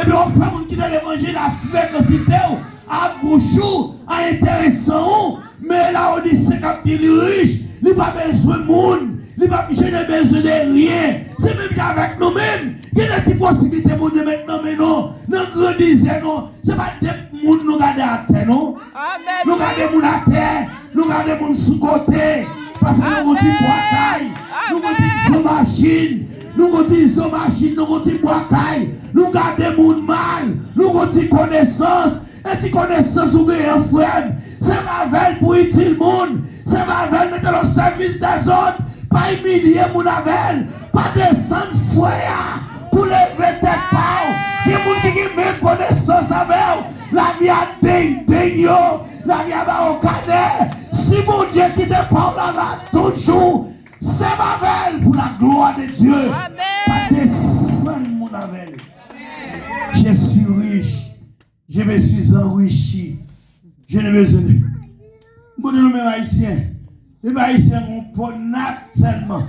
Et puis on fait mon qui dans l'évangile à fréquentité, à bouchou, à intéressant, mais là on dit c'est comme il est riche, il n'a pas besoin de monde, il n'a pas besoin de rien. C'est même avec nous-mêmes, il y a des possibilités pour nous maintenant, mais non, nous grandissons, non, c'est pas des gens nous garder à terre, non? Nous garder les gens à terre, nous garder les gens sous côté, parce que nous avons des boîtes, nous avons des machines. Nous avons des machines, nous avons des boîtes, nous gardons des gens mal, nous avons des connaissances, et des connaissances ou des frères. C'est ma veille pour utile monde, c'est ma veille mettre au service des autres, pas humilier mon avel, pas descendre frère pour lever tête pau. Qui est même connaissance avec la vie a dingue, la vie a au cadet. Si mon Dieu qui te parle là toujours. C'est ma veille pour la gloire de Dieu. Pas descendre mon avel. Je suis riche. Je me suis enrichi. Je ne besoin de. Moi, nous, les Haïtiens. Les Haïtiens m'ont pas tellement.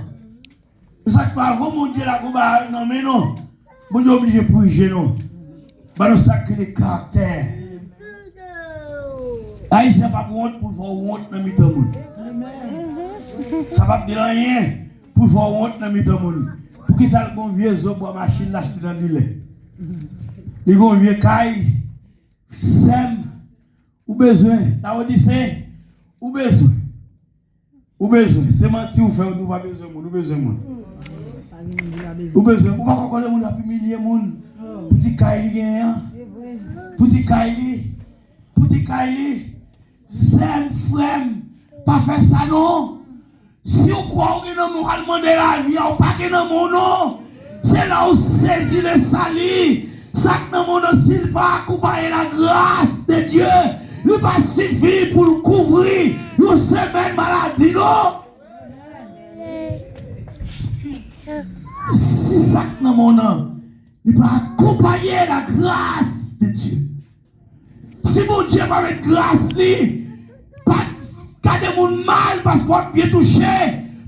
Ça fait avant mon Dieu la goba. Non, mais non. Mon Dieu obligé pour y non. Bah, nous sacrés les caractères. Haïtiens pas pour honte pour faire honte dans le monde. Ça va pas dire rien pour faire honte dans le monde. Pour qui ça le bon vieux zo bois machine l'acheter dans le lait. Les bon vieux caille sem ou besoin. La Odyssée ou besoin. Ou besoin. C'est menti ou faire ou pas besoin ou besoin monde. Ou besoin. Ou pas connaître monde a humilier monde. Petit caille gagnant. Petit caille. Sem frère pas faire ça non. Si vous croyez que nous allons demander la vie, ou pas que nous non, c'est là où saisit le salut. Ça que nous s'il va accompagner la grâce de Dieu, il ne va suffire pour le couvrir une semaine maladie, non? Si ça que nous il va accompagner la grâce de Dieu. Si mon Dieu va mettre grâce, pas de mon mal parce qu'on est touché,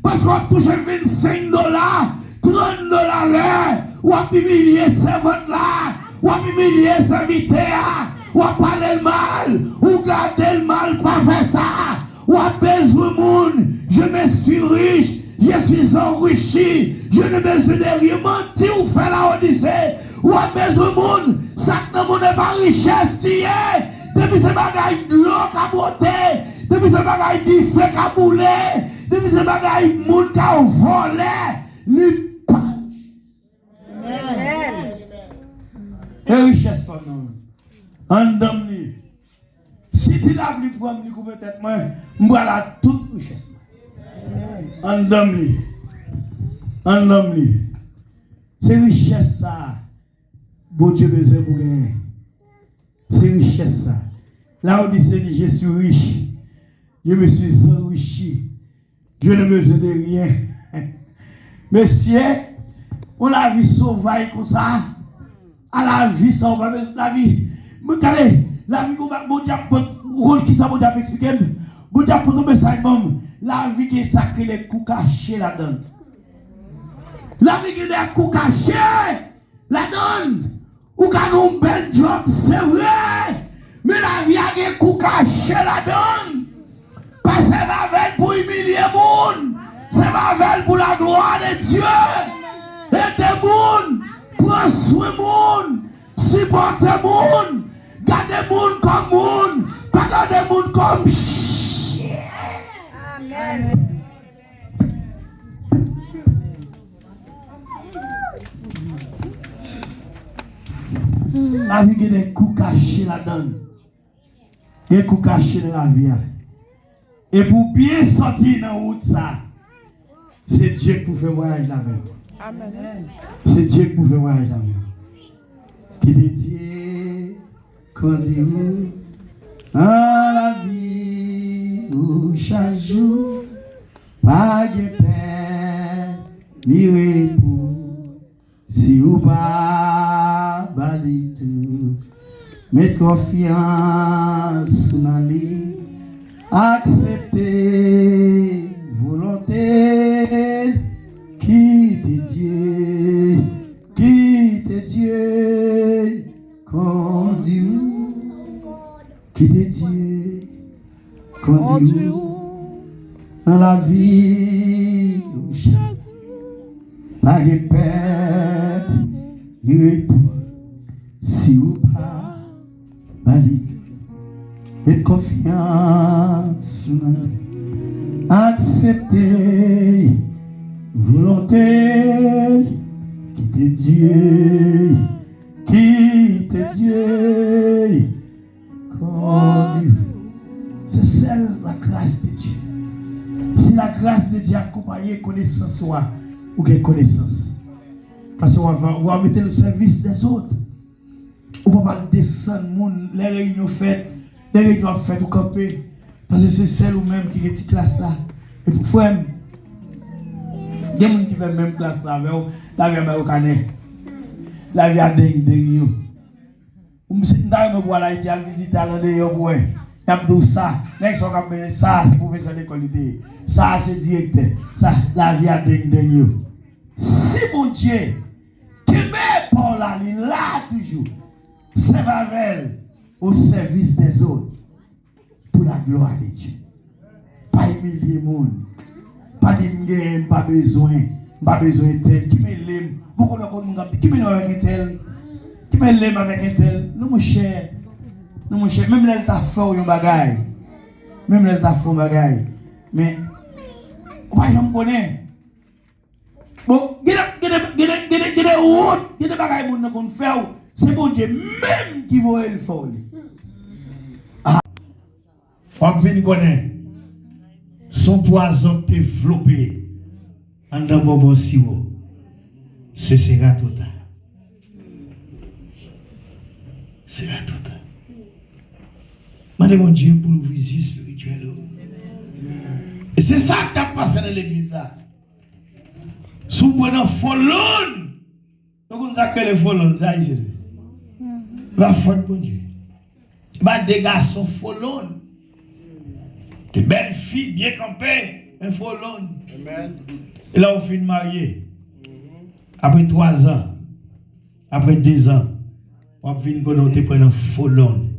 parce qu'on touche $25, $30 l'heure, ou à humilier servante là, ou à humilier serviteur, ou à parler le mal, ou garder le mal, pas faire ça, ou à besoin de monde, je me suis riche, je suis enrichi, je ne besoin de rien, mentir ou faire la Odyssée, ou à besoin de monde, ça ne n'est pas richesse liée, depuis ce bagaille de l'eau à beauté. Depuis ce bagaille di fait qu'à bouler, depuis ce bagaille moun qu'à voler, ni pas. Et richesse pas non. En ni. Si tu l'as pris pour me couper tête moi, m'bois la toute richesse. En ni. C'est richesse ça. Bon Dieu besoin pour gagner. C'est richesse ça. Là où dit je suis riche. Je me suis enrichi. Je ne besoin de rien. Monsieur, on a vie sauvage comme ça. À la vie, ça, on va la vie. Regardez, la vie, bon Dieu, rôle qui ça, bon Dieu, expliquer. Bon Dieu, pour tomber ça, la vie qui est sacrée, les coups cachés là-dedans. La vie qui est des coups cachés là-dedans. Ou quand on bel job, c'est vrai. Mais la vie a des coups cachés là-dedans. Parce que c'est ma veille pour humilier le monde. C'est ma veille pour la gloire de Dieu. Et des monde. Prends soin du monde. Supporte le monde. Garde le monde comme monde. Pas garde le monde comme chien. Amen. La vie a des coups cachés là-dedans. Des coups cachés dans la vie. Et pour bien sortir dans la route, ça, c'est Dieu qui peut faire voyage là-bas. Amen. C'est Dieu qui peut faire voyage là-bas. Qui te dit, quand Dieu, dans la vie, où chaque jour, pas de paix, ni repos, si ou pas, bali tout, mettre confiance dans lui. Accepter volonté, quitte Dieu, Conduis qui te Dieu. Conduis dans la vie. Pas de peur, ni repos. Si ou pas, valide. Et confiance. Accepter. Volonté. Qui te Dieu. Qui te Dieu. Conduis. C'est celle la grâce de Dieu. Si la grâce de Dieu accompagne connaissance ou quelle connaissance. Parce qu'on va mettre le service des autres. On ne peut pas descendre les réunions faites, les réunions faites au campé. Parce que c'est celle ou même qui est petite classe là. Et pour faire, il y a des gens qui font même classe là, la vie à Canet. La vie à Deng. Ou si tu as voir Haïti à visiter à l'endroit où il y a tout ça, ça c'est professeur de l'école, ça c'est directeur, ça la vie à Deng. Si mon Dieu, qui met par là, il là toujours, c'est Pavel au service des autres pour la gloire de Dieu. Pas humilier le monde, pas dire pas besoin de tel, qui me l'aime, beaucoup de monde qui me l'aime avec tel. Qui me l'aime avec un tel. Non, mon cher. Même là, il t'a fait un bagage. Mais, ouais, je me connais. Bon, il y a des bagages qu'on fait. C'est bon Dieu même qui va le faire. Ah. On vient connaître. Son poison développé en dans mon sirop. C'est sera total. C'est la toute. Mandez mon Dieu pour le visu spirituel. Et c'est ça qui a passé dans l'église là. Sous bon folon. Donc on a que les folons, ça y est. Va faute mon Dieu. Bah des garçons folon. De belles filles bien campées, un folon. Amen. Et là on finit marié. Après 3 ans. Après 2 ans. On va venir te prendre un folon.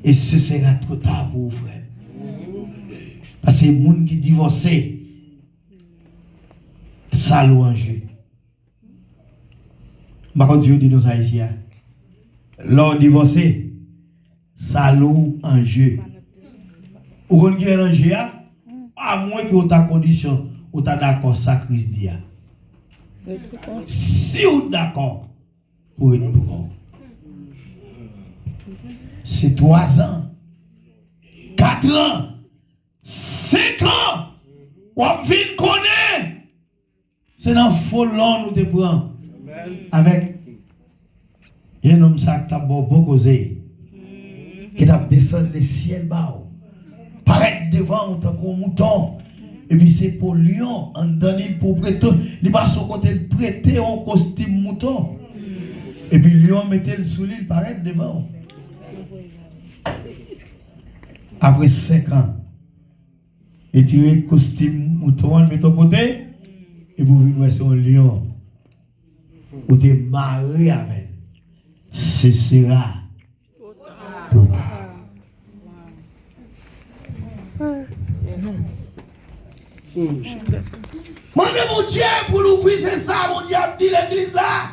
Et ce sera trop tard pour vous, frère. Parce que les gens qui divorcent, ça louange. Par contre, je dis nous ça ici. Lors divorcé, ça loue en jeu. Ou quand il y a un jeu, à moins que ta condition, ou ta d'accord, ça crise dia. Si vous d'accord, pour être bon. C'est 3 ans, 4 ans, 5 ans, ou vite connaître. C'est dans le folon nous te prend. Avec un homme ça qui a beaucoup causé, qui a descendu le ciel bas, paraître devant un mouton, et puis c'est pour lion, en donné pour prêter, il va son côté prêter un costume mouton, et puis lion mettait le sous l'île, paraître devant. Après 5 ans, et tirer le costume mouton, le mettre au côté, et pour venir sur un lion, ou te marier avec, ce sera total. Mon Dieu, pour l'ouvrir, c'est ça, mon Dieu, a dit l'église là.